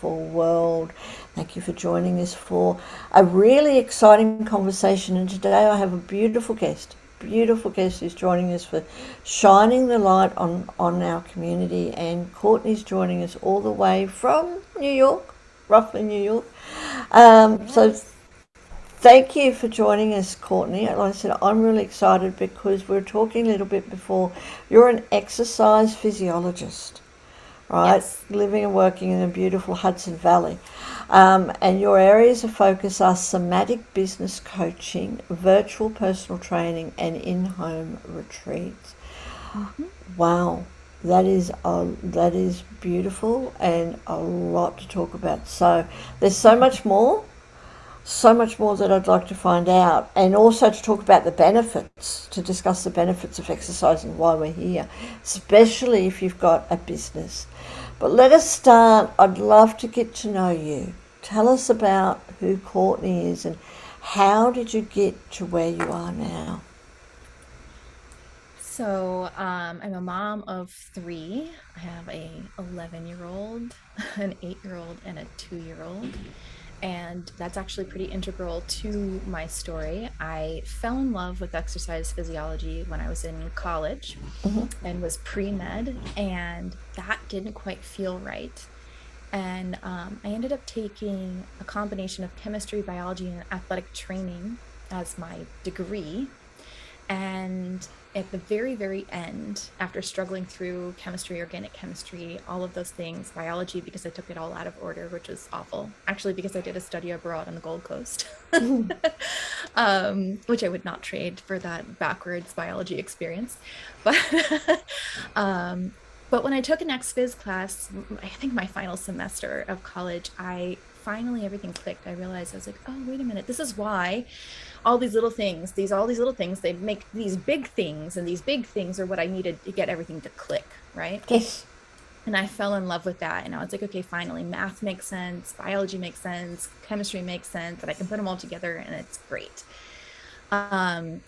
world. Thank you for joining us for a really exciting conversation. And today I have a beautiful guest who's joining us for shining the light on our community. And Courtney's joining us all the way from New York, roughly New York. So Yes. thank you for joining us, Courtney. Like I said, I'm really excited because we were talking a little bit before. You're an exercise physiologist, right? Yes. Living and working in the beautiful Hudson Valley. And your areas of focus are somatic business coaching, virtual personal training, and in-home retreats. hmm Wow, that is beautiful and a lot to talk about. So there's so much more that I'd like to find out, and also to talk about the benefits, to discuss the benefits of exercise and why we're here, especially if you've got a business. But let us start. I'd love to get to know you. Tell us about who Courtney is and how did you get to where you are now? I'm a mom of three. I have a 11-year-old, an 8-year-old, and a 2-year-old. And that's actually pretty integral to my story. I fell in love with exercise physiology when I was in college and was pre-med, and that didn't quite feel right. And I ended up taking a combination of chemistry, biology, and athletic training as my degree. And at the very, very end, after struggling through chemistry, organic chemistry, all of those things, biology, because I took it all out of order, which was awful. Actually, because I did a study abroad on the Gold Coast, which I would not trade for that backwards biology experience. But um, but when I took an ex phys class, I think my final semester of college, I finally everything clicked. I realized I was like, oh, wait a minute, this is why all these little things, all these little things, they make these big things, and these big things are what I needed to get everything to click, right? Yes. And I fell in love with that. And I was like, okay, finally, math makes sense, biology makes sense, chemistry makes sense, and I can put them all together and it's great.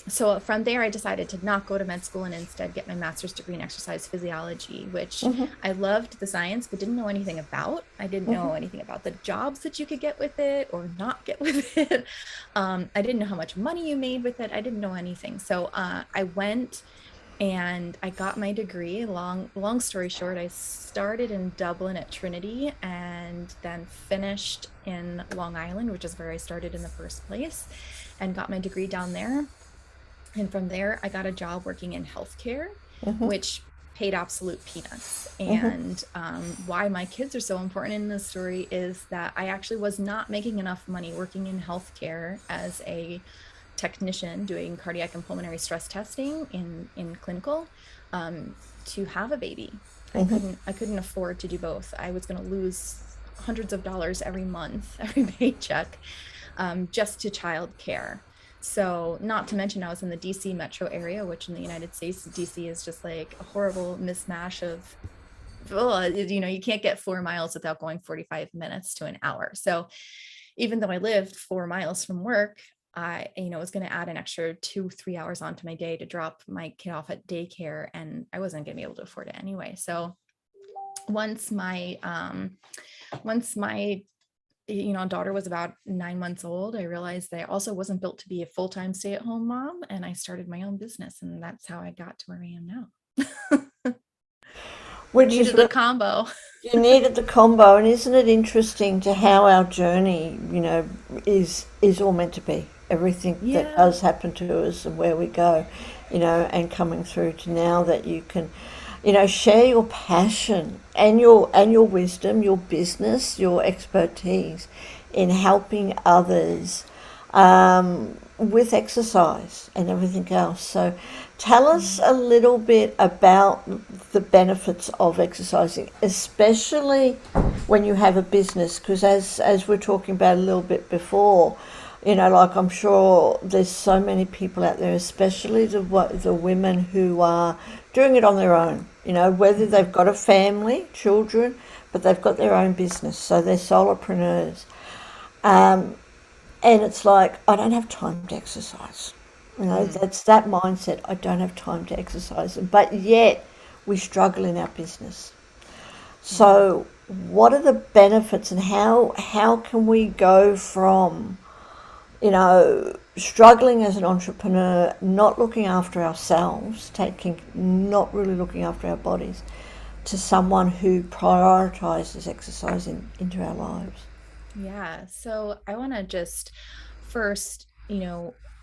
So from there, I decided to not go to med school and instead get my master's degree in exercise physiology, which Mm-hmm. I loved the science, but didn't know anything about. I didn't Mm-hmm. know anything about the jobs that you could get with it or not get with it. I didn't know how much money you made with it. I didn't know anything. So I went and I got my degree. Long story short, I started in Dublin at Trinity and then finished in Long Island, which is where I started in the first place, and got my degree down there. And from there, I got a job working in healthcare, Mm-hmm. which paid absolute peanuts. Mm-hmm. And why my kids are so important in this story is that I actually was not making enough money working in healthcare as a technician doing cardiac and pulmonary stress testing in clinical, to have a baby. Mm-hmm. I couldn't afford to do both. I was going to lose hundreds of dollars every month, every paycheck, just to childcare. So, not to mention, I was in the DC metro area, which in the United States, DC is just like a horrible mismatch of, oh, you can't get 4 miles without going 45 minutes to an hour. So, even though I lived 4 miles from work, I was going to add an extra 2, 3 hours onto my day to drop my kid off at daycare, and I wasn't going to be able to afford it anyway. So once my once my daughter was about 9 months old, I realized that I also wasn't built to be a full-time stay-at-home mom, and I started my own business, and that's how I got to where I am now. Which is Needed the combo. you needed the combo, and isn't it interesting to how our journey, is all meant to be. Everything that Yeah. does happen to us and where we go, and coming through to now that you can, share your passion and your wisdom, your business, your expertise in helping others with exercise and everything else. So, tell us a little bit about the benefits of exercising, especially when you have a business. Because as we're talking about a little bit before, like I'm sure there's so many people out there, especially the women who are doing it on their own. Whether they've Mhm. got a family, children, but they've got their own business, so they're solopreneurs. Um, and it's like, I don't have time to exercise. Mm. That's that mindset. I don't have time to exercise. But yet we struggle in our business. Mhm. So what are the benefits, and how can we go from, struggling as an entrepreneur, not looking after ourselves, not really looking after our bodies, to someone who prioritizes exercise into our lives? Yeah. So I want to just first,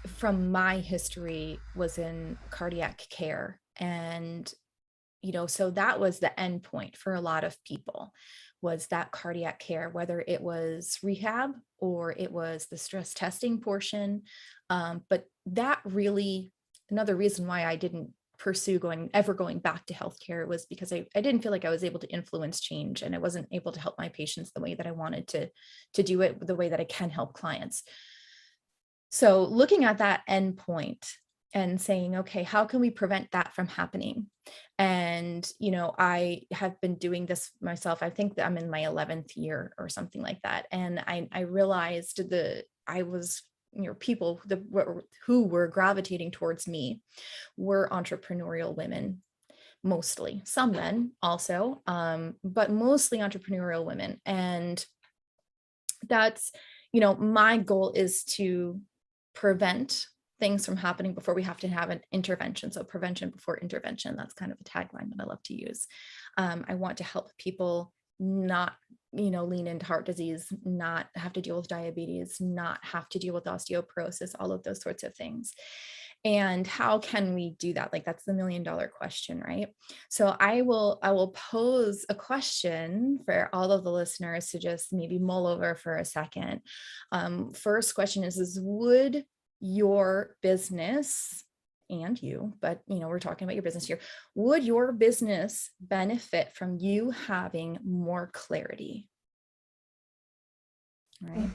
from my history was in cardiac care. And, so that was the end point for a lot of people, was that cardiac care, whether it was rehab or it was the stress testing portion. But that really, another reason why I didn't pursue going back to healthcare was because I didn't feel like I was able to influence change, and I wasn't able to help my patients the way that I wanted to do it, the way that I can help clients. So looking at that end point and saying, okay, how can we prevent that from happening? And, I have been doing this myself. I think that I'm in my 11th year or something like that. And I realized I was, people who were gravitating towards me were entrepreneurial women, mostly, some men also, but mostly entrepreneurial women. And that's, my goal is to prevent things from happening before we have to have an intervention. So prevention before intervention, that's kind of a tagline that I love to use. I want to help people not, lean into heart disease, not have to deal with diabetes, not have to deal with osteoporosis, all of those sorts of things. And how can we do that? Like, that's the $1,000,000 question, right? So I will pose a question for all of the listeners to just maybe mull over for a second. First question is would your business, and you, but we're talking about your business here, would your business benefit from you having more clarity? Right?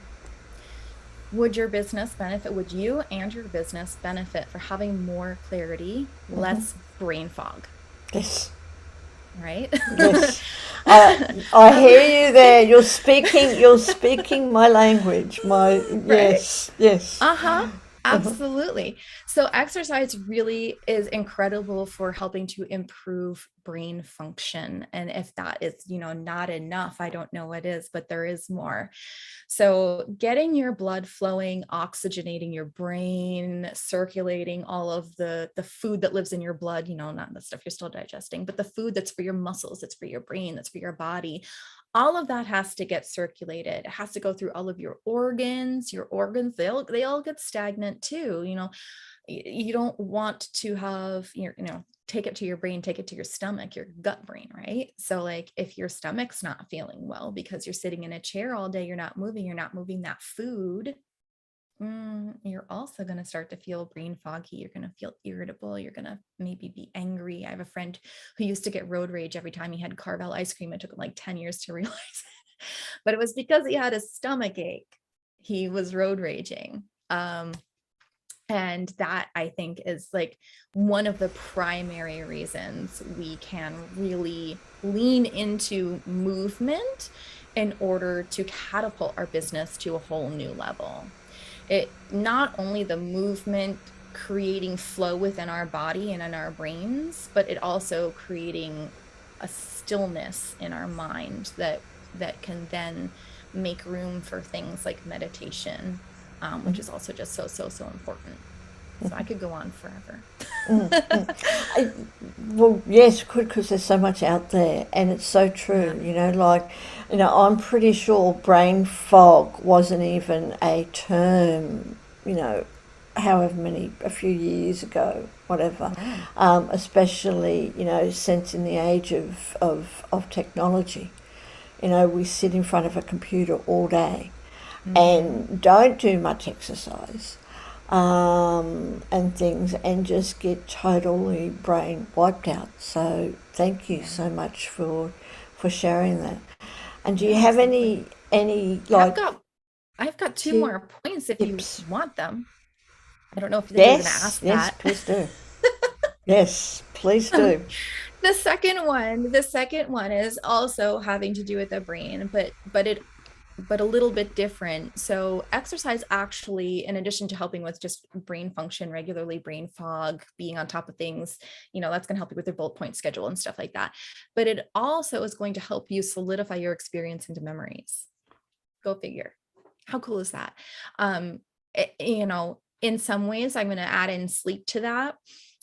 Would your business benefit? Would you and your business benefit for having more clarity, less brain fog? Yes. Right? Yes. I hear you there. You're speaking my language. Right? Yes. Uh-huh. Uh-huh. Absolutely. So exercise really is incredible for helping to improve brain function. And if that is, not enough, I don't know what is, but there is more. So getting your blood flowing, oxygenating your brain, circulating all of the food that lives in your blood, not the stuff you're still digesting, but the food that's for your muscles, that's for your brain, that's for your body. All of that has to get circulated. It has to go through all of your organs. Your organs, they all get stagnant too. You don't want to have take it to your brain, take it to your stomach, your gut brain, right? So like if your stomach's not feeling well because you're sitting in a chair all day, you're not moving that food, you're also going to start to feel brain foggy. You're going to feel irritable. You're going to maybe be angry. I have a friend who used to get road rage every time he had Carvel ice cream. It took him like 10 years to realize it. But it was because he had a stomach ache. He was road raging. And that, I think, is like one of the primary reasons we can really lean into movement in order to catapult our business to a whole new level. It not only the movement creating flow within our body and in our brains, but it also creating a stillness in our mind that can then make room for things like meditation, which is also just so important. So I could go on forever. Well, yes, could, because there's so much out there, and it's so true. Yeah. I'm pretty sure brain fog wasn't even a term. However many, a few years ago, whatever. Yeah. Especially since in the age of technology. We sit in front of a computer all day and don't do much exercise, and things, and just get totally brain wiped out. So thank you Yeah. so much for sharing that. And do you Yeah, have absolutely. any I've like got I've got two tip, more points if you tips? want them. I don't know if you were going to Yes, ask yes, that. please do. Yes, please do. The second one is also having to do with the brain, but it but a little bit different. So exercise actually, in addition to helping with just brain function regularly, brain fog, being on top of things, that's going to help you with your bullet point schedule and stuff like that. But it also is going to help you solidify your experience into memories. Go figure. How cool is that? In some ways, I'm going to add in sleep to that.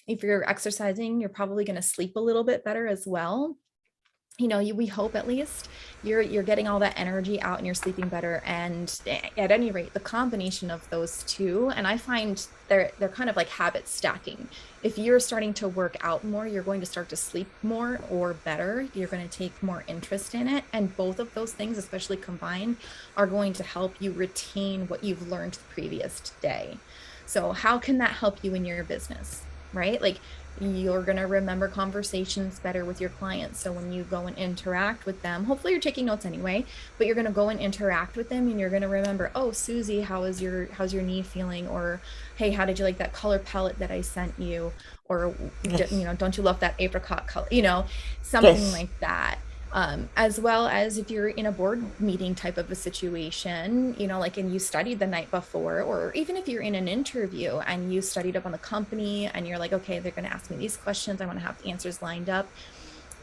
If you're exercising, you're probably going to sleep a little bit better as well. We hope at least you're getting all that energy out and you're sleeping better. And at any rate, the combination of those two, and I find they're kind of like habit stacking. If you're starting to work out more, you're going to start to sleep more or better. You're going to take more interest in it. And both of those things, especially combined, are going to help you retain what you've learned the previous day. So how can that help you in your business, right? Like, you're going to remember conversations better with your clients. So when you go and interact with them, hopefully you're taking notes anyway, but you're going to go and interact with them and you're going to remember, oh, Susie, how's your knee feeling? Or, hey, how did you like that color palette that I sent you? Or, Yes. don't you love that apricot color? Something Yes. like that. As well as if you're in a board meeting type of a situation, and you studied the night before, or even if you're in an interview and you studied up on the company and you're like, okay, they're going to ask me these questions, I want to have the answers lined up.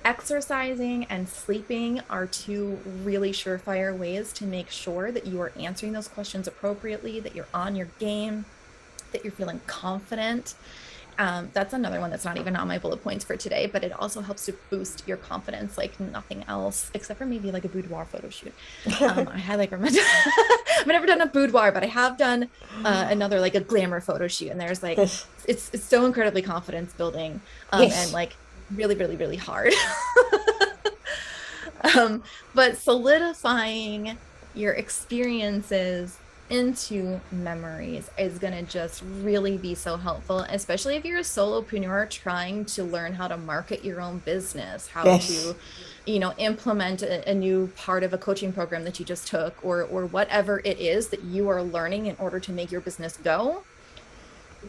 Exercising and sleeping are two really surefire ways to make sure that you are answering those questions appropriately, that you're on your game, that you're feeling confident. That's another one that's not even on my bullet points for today, but it also helps to boost your confidence like nothing else, except for maybe like a boudoir photo shoot. I highly recommend. I've never done a boudoir, but I have done another, like a glamour photo shoot, and there's like, Yes. it's so incredibly confidence building, Yes. and like really, really, really hard. But solidifying your experiences into memories is going to just really be so helpful, especially if you're a solopreneur trying to learn how to market your own business, how Yes. to implement a new part of a coaching program that you just took, or whatever it is that you are learning in order to make your business go.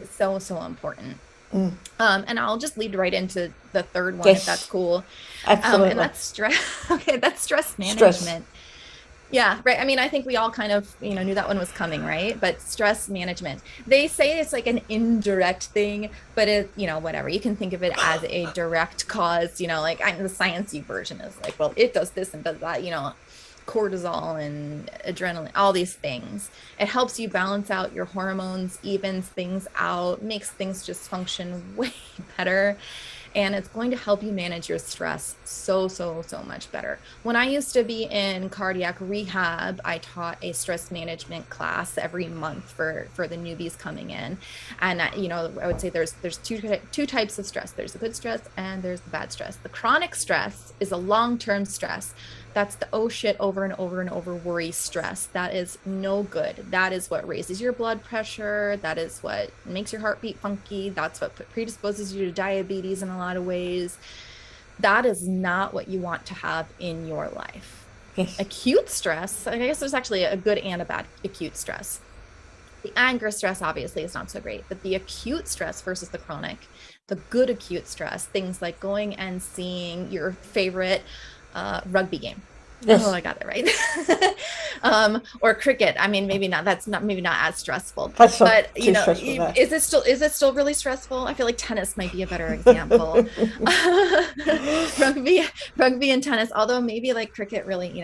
It's so important. And I'll just lead right into the third one, Yes. if that's cool. Absolutely. And that's stress. Okay, that's stress management. Yeah, right. I mean, I think we all kind of, knew that one was coming, right? But stress management, they say it's like an indirect thing, but it, whatever. You can think of it as a direct cause, like the sciencey version is like, well, it does this and does that, cortisol and adrenaline, all these things. It helps you balance out your hormones, evens things out, makes things just function way better. And it's going to help you manage your stress so much better. When I used to be in cardiac rehab, I taught a stress management class every month for the newbies coming in. And, I would say there's two types of stress. There's the good stress and there's the bad stress. The chronic stress is a long-term stress. That's the oh shit over and over and over worry stress. That is no good. That is what raises your blood pressure. That is what makes your heartbeat funky. That's what predisposes you to diabetes in a lot of ways. That is not what you want to have in your life. Yes. Acute stress, I guess there's actually a good and a bad acute stress. The anger stress obviously is not so great, but the acute stress versus the chronic, the good acute stress, things like going and seeing your favorite rugby game. Yes. Oh, I got it right. Or cricket. I mean, maybe not. That's not as stressful. That's not but too stressful, is it still really stressful? I feel like tennis might be a better example. Rugby and tennis. Although maybe like cricket, really,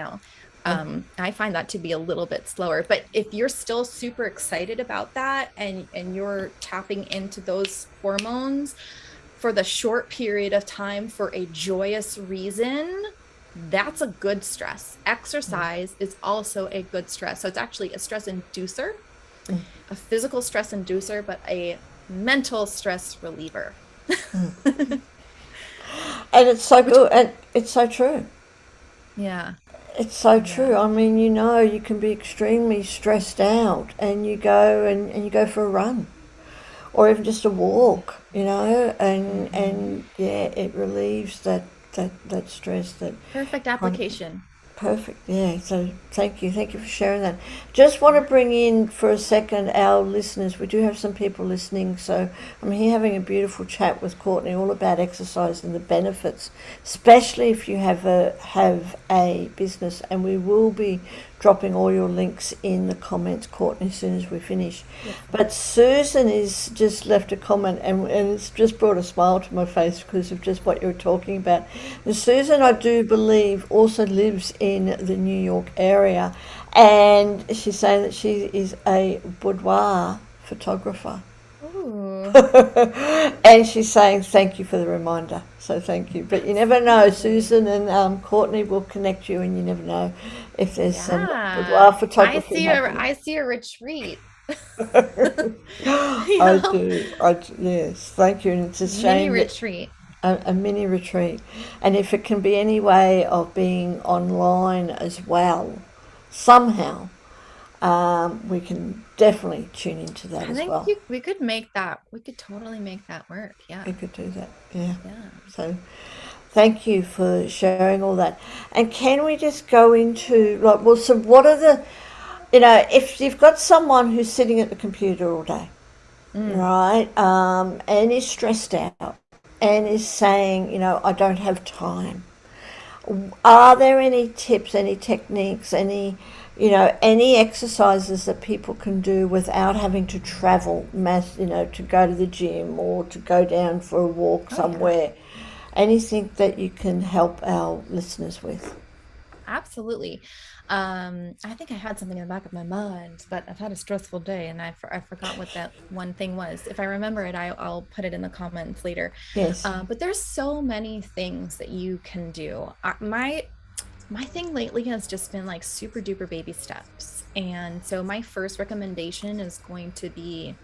I find that to be a little bit slower. But if you're still super excited about that and you're tapping into those hormones for the short period of time for a joyous reason, that's a good stress. Exercise is also a good stress. So it's actually a stress inducer, a physical stress inducer, but a mental stress reliever. And it's so good, and it's so true. Yeah. It's so true. I mean, you can be extremely stressed out and you go and you go for a run or even just a walk, and yeah, it relieves that stress. That perfect application. Perfect. Yeah. So thank you for sharing that. Just want to bring in for a second our listeners. We do have some people listening, so I'm here having a beautiful chat with Cortney all about exercise and the benefits, especially if you have a business. And we will be dropping all your links in the comments, Courtney, as soon as we finish. Yes. But Susan is just left a comment, and it's just brought a smile to my face because of just what you were talking about. And Susan, I do believe, also lives in the New York area, and she's saying that she is a boudoir photographer. Ooh. And she's saying thank you for the reminder. So thank you. But you never know. Susan and Courtney will connect you, and you never know if there's some boudoir Yeah. photography happening. I see a retreat. I do. Yes, thank you. And it's a Mini shame that retreat. a mini retreat, and if it can be any way of being online as well, somehow, we can definitely tune into that I as think well. we could make that. We could totally make that work. Yeah. We could do that. Yeah. Yeah. So thank you for sharing all that. And can we just go into like, well, so what are the, if you've got someone who's sitting at the computer all day, right, and is stressed out and is saying, I don't have time. Are there any tips, any techniques, any exercises that people can do without having to travel to go to the gym or to go down for a walk Oh, yeah. somewhere? Anything that you can help our listeners with? Absolutely. I think I had something in the back of my mind, but I've had a stressful day and I forgot what that one thing was. If I remember it, I'll put it in the comments later. Yes. But there's so many things that you can do. My thing lately has just been like super duper baby steps. And so my first recommendation is going to be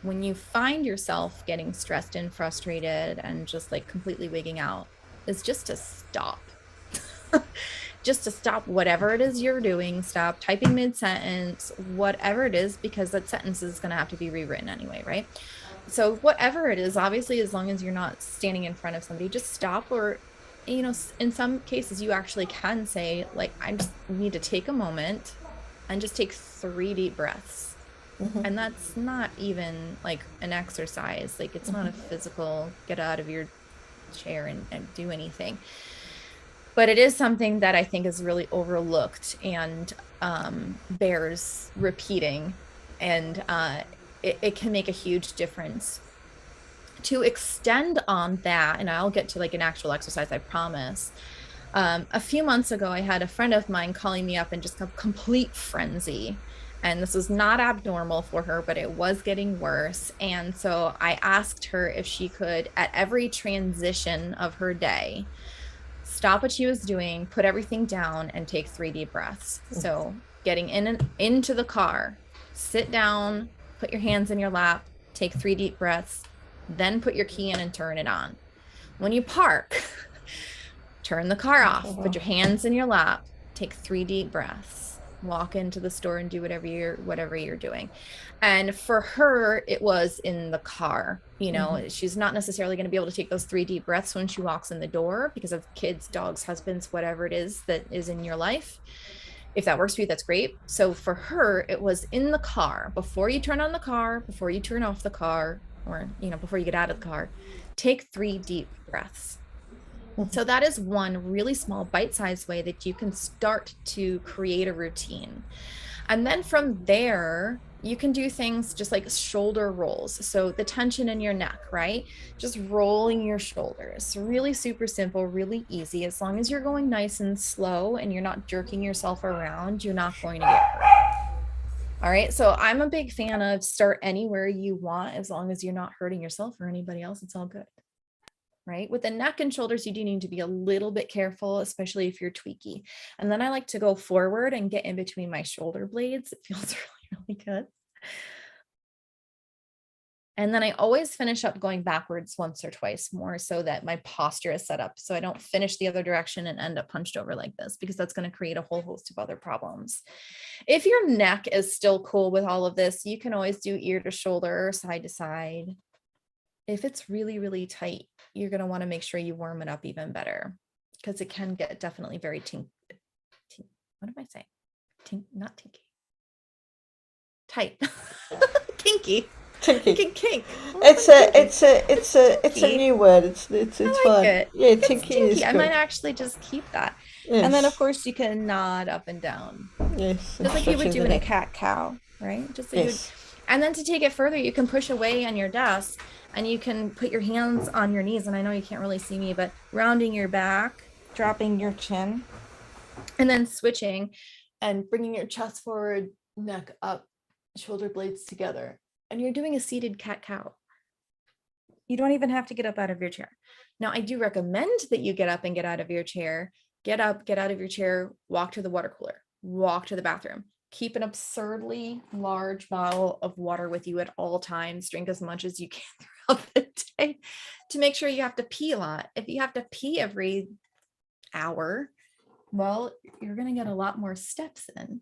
when you find yourself getting stressed and frustrated and just like completely wigging out, is just to stop. Just to stop whatever it is you're doing, stop typing mid-sentence, whatever it is, because that sentence is going to have to be rewritten anyway, right? So whatever it is, obviously, as long as you're not standing in front of somebody, just stop. Or, in some cases, you actually can say, like, I just need to take a moment and just take 3 deep breaths. And that's not even like an exercise. Like, it's not a physical get out of your chair and do anything. But it is something that I think is really overlooked and bears repeating. And it can make a huge difference. To extend on that, and I'll get to like an actual exercise, I promise. A few months ago, I had a friend of mine calling me up in just a complete frenzy. And this was not abnormal for her, but it was getting worse. And so I asked her if she could, at every transition of her day, stop what she was doing, put everything down, and take 3 deep breaths. So getting in and into the car, sit down, put your hands in your lap, take 3 deep breaths, then put your key in and turn it on. When you park, turn the car off, put your hands in your lap, take 3 deep breaths, walk into the store and do whatever you're doing. And for her, it was in the car. She's not necessarily going to be able to take those 3 deep breaths when she walks in the door because of kids, dogs, husbands, whatever it is that is in your life. If that works for you, that's great. So for her, it was in the car. Before you turn on the car, before you turn off the car, or, before you get out of the car, take 3 deep breaths. So that is one really small bite-sized way that you can start to create a routine. And then from there, you can do things just like shoulder rolls. So the tension in your neck, right? Just rolling your shoulders. Really super simple, really easy. As long as you're going nice and slow and you're not jerking yourself around, you're not going to get hurt. All right. So I'm a big fan of start anywhere you want, as long as you're not hurting yourself or anybody else. It's all good. Right? With the neck and shoulders, you do need to be a little bit careful, especially if you're tweaky. And then I like to go forward and get in between my shoulder blades. It feels really, really good. And then I always finish up going backwards once or twice more so that my posture is set up. So I don't finish the other direction and end up punched over like this, because that's going to create a whole host of other problems. If your neck is still cool with all of this, you can always do ear to shoulder, side to side. If it's really, really tight, you're going to want to make sure you warm it up even better, because it can get definitely very what am I saying? Not tinky. Tight. Kinky. Kink. It's a new word. It's fun. It. Yeah, it's tinky is good. I might actually just keep that. Yes. And then of course you can nod up and down. Yes, and just like you would stretching do the in a neck. cat cow, right? Just like you would. Yes. And then to take it further, you can push away on your desk and you can put your hands on your knees. And I know you can't really see me, but rounding your back, dropping your chin, and then switching and bringing your chest forward, neck up, shoulder blades together. And you're doing a seated cat cow. You don't even have to get up out of your chair. Now, I do recommend that you get up and get out of your chair. Get up, get out of your chair, walk to the water cooler, walk to the bathroom. Keep an absurdly large bottle of water with you at all times. Drink as much as you can throughout the day to make sure you have to pee a lot. If you have to pee every hour, well, you're going to get a lot more steps in.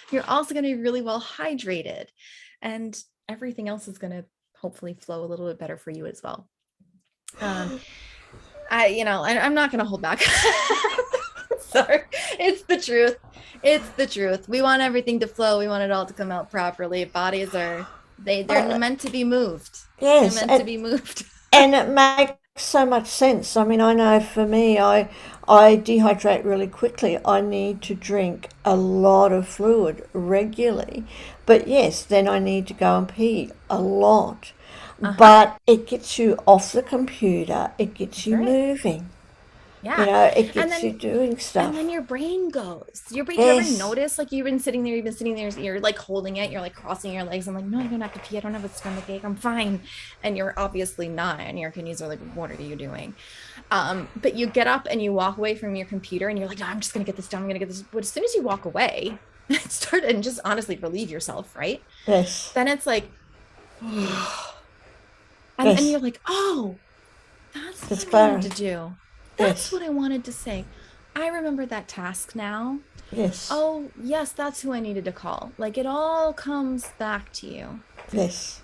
You're also going to be really well hydrated, and everything else is going to hopefully flow a little bit better for you as well. I'm not going to hold back. Sorry. It's the truth. It's the truth. We want everything to flow. We want it all to come out properly. Bodies are, they're meant to be moved. Yes, They're meant to be moved. and it makes so much sense. I mean, I know for me, I dehydrate really quickly. I need to drink a lot of fluid regularly. But yes, then I need to go and pee a lot. But it gets you off the computer, it gets you right. moving. Yeah. You know, it And gets then you doing stuff. and then your brain goes. Your brain, you ever Yes. notice like you've been sitting there, you're like holding it, you're like crossing your legs. I'm like, no, I don't have to pee. I don't have a stomach ache. I'm fine. And you're obviously not. And your kidneys are like, what are you doing? But you get up and you walk away from your computer and you're like, no, I'm just gonna get this done. I'm gonna get this. But as soon as you walk away, start and just honestly relieve yourself, right? Yes. Then it's like, and Yes. you're like, oh, that's It's what I wanted to clarity. do. That's Yes. what I wanted to say. I remember that task now. Yes. Oh, yes, that's who I needed to call. Like it all comes back to you. Yes.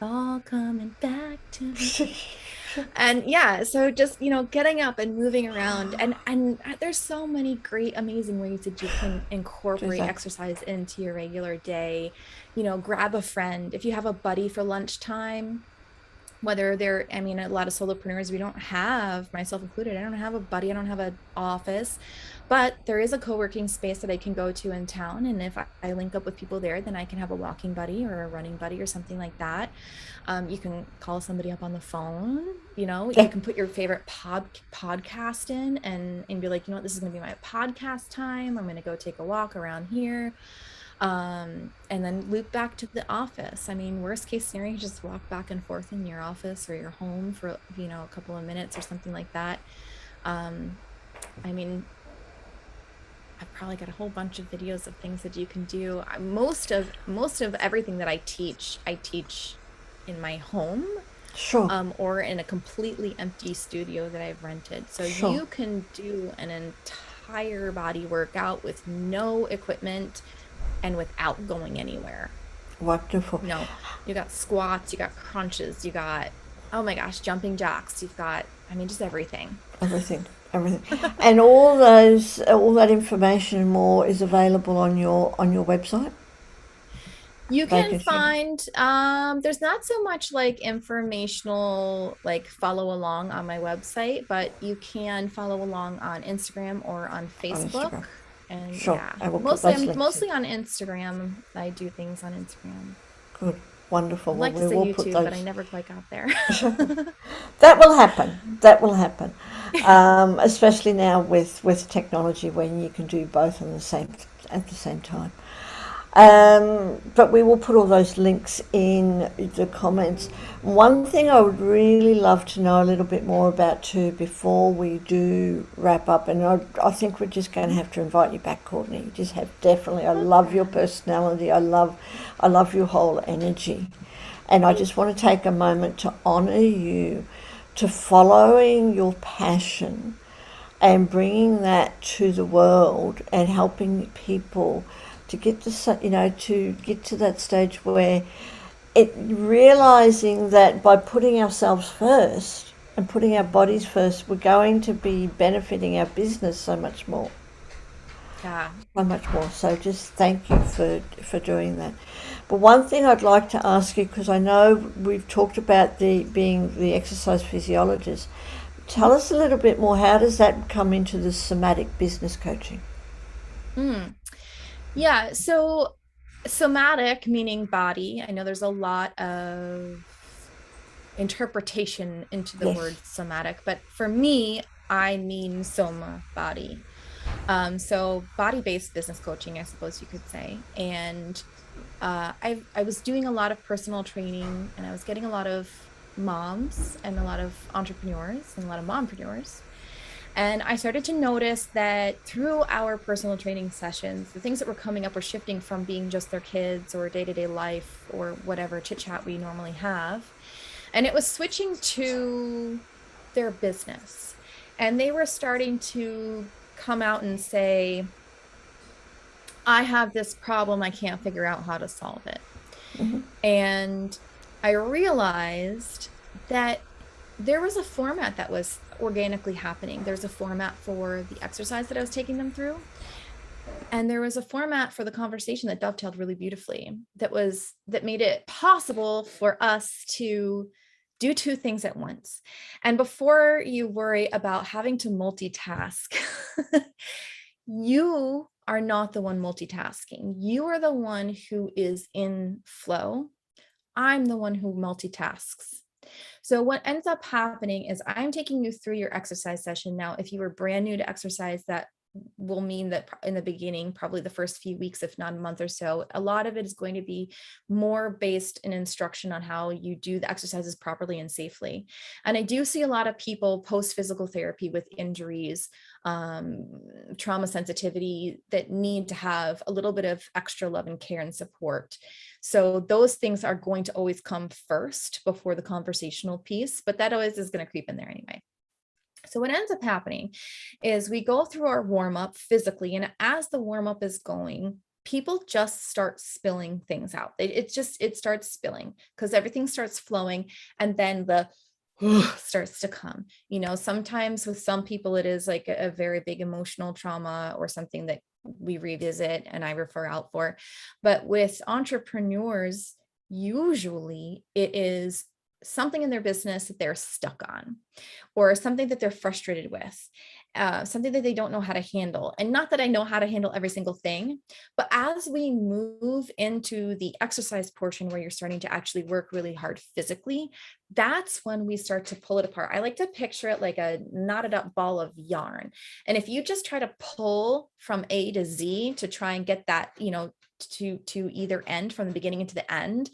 All coming back to me. And yeah, so just, getting up and moving around and there's so many great, amazing ways that you can incorporate Exactly. exercise into your regular day. Grab a friend. If you have a buddy for lunchtime, whether a lot of solopreneurs, we don't have, myself included, I don't have a buddy, I don't have an office, but there is a co-working space that I can go to in town. And if I link up with people there, then I can have a walking buddy or a running buddy or something like that. You can call somebody up on the phone, you can put your favorite podcast in and be like, this is going to be my podcast time. I'm going to go take a walk around here. And then loop back to the office. I mean, worst case scenario, just walk back and forth in your office or your home for, a couple of minutes or something like that. I mean, I've probably got a whole bunch of videos of things that you can do. Most of everything that I teach in my home, Sure. or in a completely empty studio that I've rented. So Sure. you can do an entire body workout with no equipment and without going anywhere. Wonderful. You got squats, you got crunches, you got, oh my gosh, jumping jacks. You've got, just everything. Everything. And all that information and more is available on your website. You They can can see. find, there's not so much like informational, like follow along on my website, but you can follow along on Instagram or on Facebook. Instagram. And Sure. yeah, I will put those links mostly on Instagram. I do things on Instagram. Good. Wonderful. I'd like Well, to we say will put YouTube, those. but I never quite got there. That will happen. That will happen. Especially now with technology, when you can do both at the same time. But we will put all those links in the comments. One thing I would really love to know a little bit more about too before we do wrap up, and I think we're just going to have to invite you back, Courtney. You just have definitely. I love your personality. I love your whole energy, and I just want to take a moment to honor you, to following your passion, and bringing that to the world and helping people to get to that stage where realizing that by putting ourselves first and putting our bodies first, we're going to be benefiting our business so much more. Yeah. So much more. So just thank you for doing that. But one thing I'd like to ask you, because I know we've talked about being the exercise physiologist, tell us a little bit more. How does that come into the somatic business coaching? Yeah. So somatic, meaning body. I know there's a lot of interpretation into the Yes. word somatic, but for me, I mean soma, body. So body-based business coaching, I suppose you could say. And I was doing a lot of personal training, and I was getting a lot of moms and a lot of entrepreneurs and a lot of mompreneurs. And I started to notice that through our personal training sessions, the things that were coming up were shifting from being just their kids or day-to-day life or whatever chit chat we normally have. And it was switching to their business. And they were starting to come out and say, I have this problem. I can't figure out how to solve it. Mm-hmm. And I realized that there was a format that was organically happening. There's a format for the exercise that I was taking them through. And there was a format for the conversation that dovetailed really beautifully, that made it possible for us to do two things at once. And before you worry about having to multitask, you are not the one multitasking. You are the one who is in flow. I'm the one who multitasks. So what ends up happening is I'm taking you through your exercise session. Now, if you were brand new to exercise, that will mean that in the beginning, probably the first few weeks, if not a month or so, a lot of it is going to be more based in instruction on how you do the exercises properly and safely. And I do see a lot of people post physical therapy with injuries, trauma sensitivity, that need to have a little bit of extra love and care and support. So those things are going to always come first before the conversational piece, but that always is going to creep in there anyway. So what ends up happening is we go through our warm up physically, and as the warm up is going, people just start spilling things out. It starts spilling because everything starts flowing, and then the starts to come. Sometimes with some people, it is like a very big emotional trauma or something that we revisit and I refer out for. But with entrepreneurs, usually it is something in their business that they're stuck on, or something that they're frustrated with, something that they don't know how to handle. And not that I know how to handle every single thing, but as we move into the exercise portion where you're starting to actually work really hard physically, that's when we start to pull it apart. I like to picture it like a knotted up ball of yarn. And if you just try to pull from A to Z to try and get that, to either end, from the beginning into the end,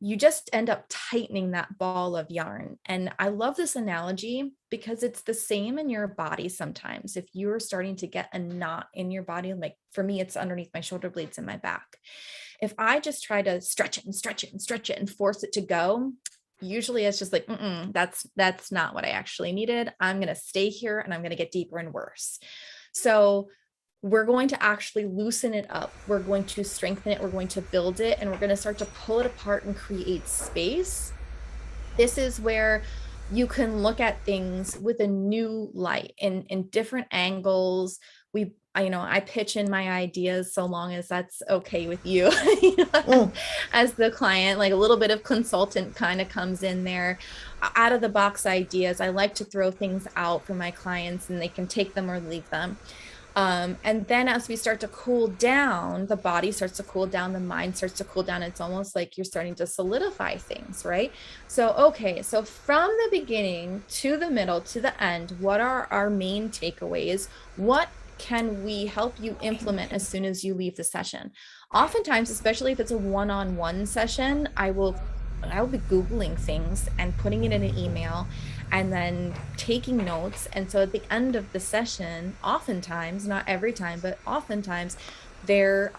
you just end up tightening that ball of yarn. And I love this analogy because it's the same in your body. Sometimes if you're starting to get a knot in your body, like for me, it's underneath my shoulder blades in my back. If I just try to stretch it and stretch it and stretch it and force it to go, usually it's just like, that's not what I actually needed. I'm going to stay here and I'm going to get deeper and worse. So we're going to actually loosen it up. We're going to strengthen it. We're going to build it, and we're going to start to pull it apart and create space. This is where you can look at things with a new light in different angles. I pitch in my ideas, so long as that's okay with you, as the client, like a little bit of consultant kind of comes in there. Out of the box ideas, I like to throw things out for my clients and they can take them or leave them. And then as we start to cool down, the body starts to cool down, the mind starts to cool down. It's almost like you're starting to solidify things, right? So from the beginning to the middle to the end, what are our main takeaways? What can we help you implement as soon as you leave the session? Oftentimes, especially if it's a one-on-one session, I will be Googling things and putting it in an email and then taking notes. And so at the end of the session, oftentimes, not every time, but oftentimes, there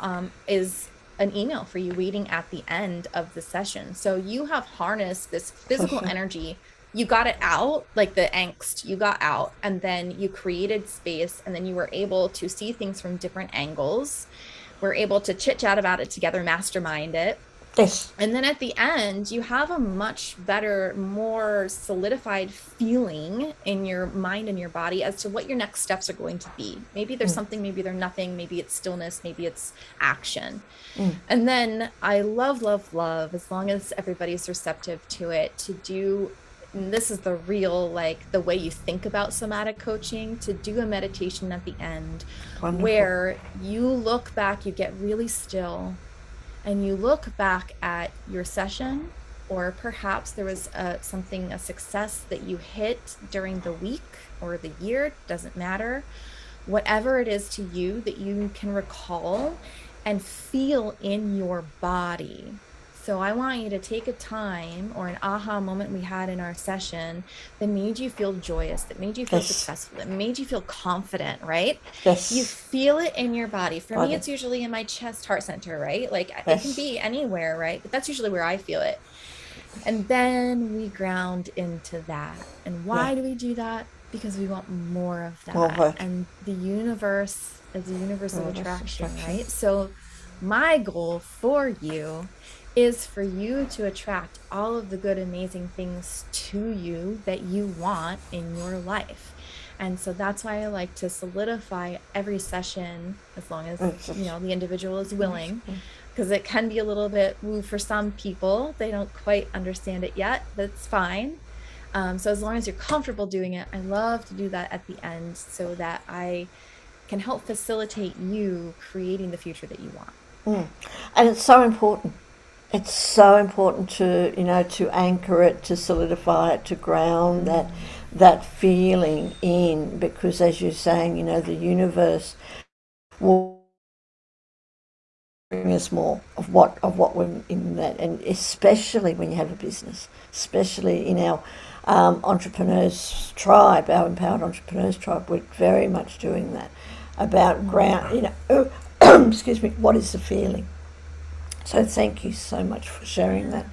is an email for you waiting at the end of the session. So you have harnessed this physical energy. You got it out, like the angst, you got out, and then you created space, and then you were able to see things from different angles. We're able to chit chat about it together, mastermind it. Yes. And then at the end, you have a much better, more solidified feeling in your mind and your body as to what your next steps are going to be. Maybe there's something, maybe there's nothing, maybe it's stillness, maybe it's action. And then I love, as long as everybody's receptive to it, to do and this is the real, like the way you think about somatic coaching, to do a meditation at the end Wonderful. where you look back, you get really still, and you look back at your session, or perhaps there was a success that you hit during the week or the year, doesn't matter. Whatever it is to you that you can recall and feel in your body. So I want you to take a time or an aha moment we had in our session that made you feel joyous, that made you feel Yes. successful, that made you feel confident, right? You Yes. feel it in your body. For me, Body. it's usually in my chest heart center, right? Like it can Yes. be anywhere, right? But that's usually where I feel it. And then we ground into that. And Yeah. why do we do that? Because we want more of More that. work. And the universe is a universe of Reverse attraction, instruction. right? So, my goal for you is for you to attract all of the good, amazing things to you that you want in your life. And so that's why I like to solidify every session, as long as, It's you just, know, the individual is willing, because it can be a little bit woo for some people. They don't quite understand it yet. That's fine. So as long as you're comfortable doing it, I love to do that at the end so that I can help facilitate you creating the future that you want. and it's so important. It's so important to, to anchor it, to solidify it, to ground that feeling in, because as you're saying, the universe will bring us more of what we're in that, and especially when you have a business, especially in our entrepreneurs tribe, our empowered entrepreneurs tribe, we're very much doing that about ground. Excuse me. What is the feeling? So thank you so much for sharing Yeah. that,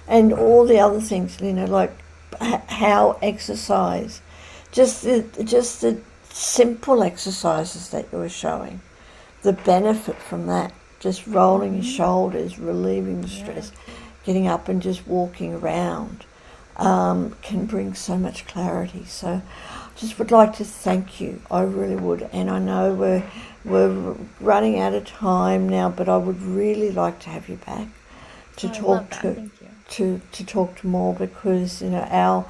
and all the other things, like how exercise, just the simple exercises that you were showing, the benefit from that, just rolling your Mm-hmm. shoulders, relieving the Yeah. stress, getting up and just walking around, can bring so much clarity. So just would like to thank you. I really would. And I know we're running out of time now, but I would really like to have you back to Oh, I love talk that. to Thank you. to talk to more, because our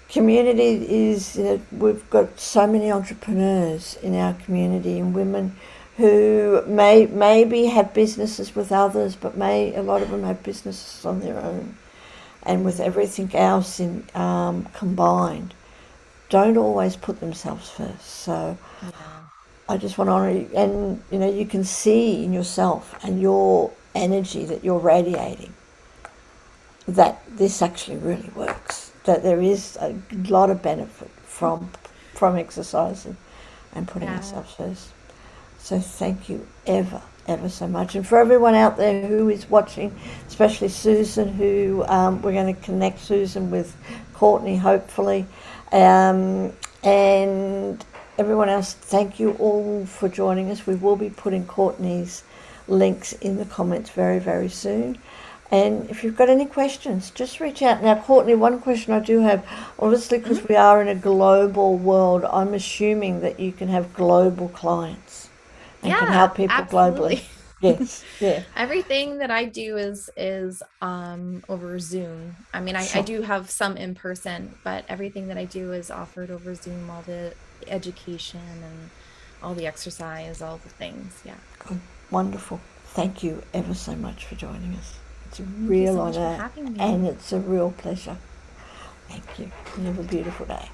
community is, we've got so many entrepreneurs in our community, and women who maybe have businesses with others, but a lot of them have businesses on their own, and with everything else combined, don't always put themselves first. So Yeah. I just want to honor you, and you can see in yourself and your energy that you're radiating that this actually really works. That there is a lot of benefit from exercising and putting Yeah. ourselves first. So thank you ever so much. And for everyone out there who is watching, especially Susan, who we're going to connect Susan with Cortney, hopefully. And everyone else, thank you all for joining us. We will be putting Courtney's links in the comments very, very soon. And if you've got any questions, just reach out. Now, Courtney, one question I do have, obviously, because Mhm. we are in a global world, I'm assuming that you can have global clients and can Yeah, help people globally. absolutely. Yes, yeah, Everything that I do is over Zoom. I mean, I sure. do have some in person, but everything that I do is offered over Zoom, all the education and all the exercise, all the things. Yeah. Good. Wonderful. Thank you ever so much for joining us. It's a Thank you real so much for honour having and me. it's a real pleasure. Thank you. You have a beautiful day.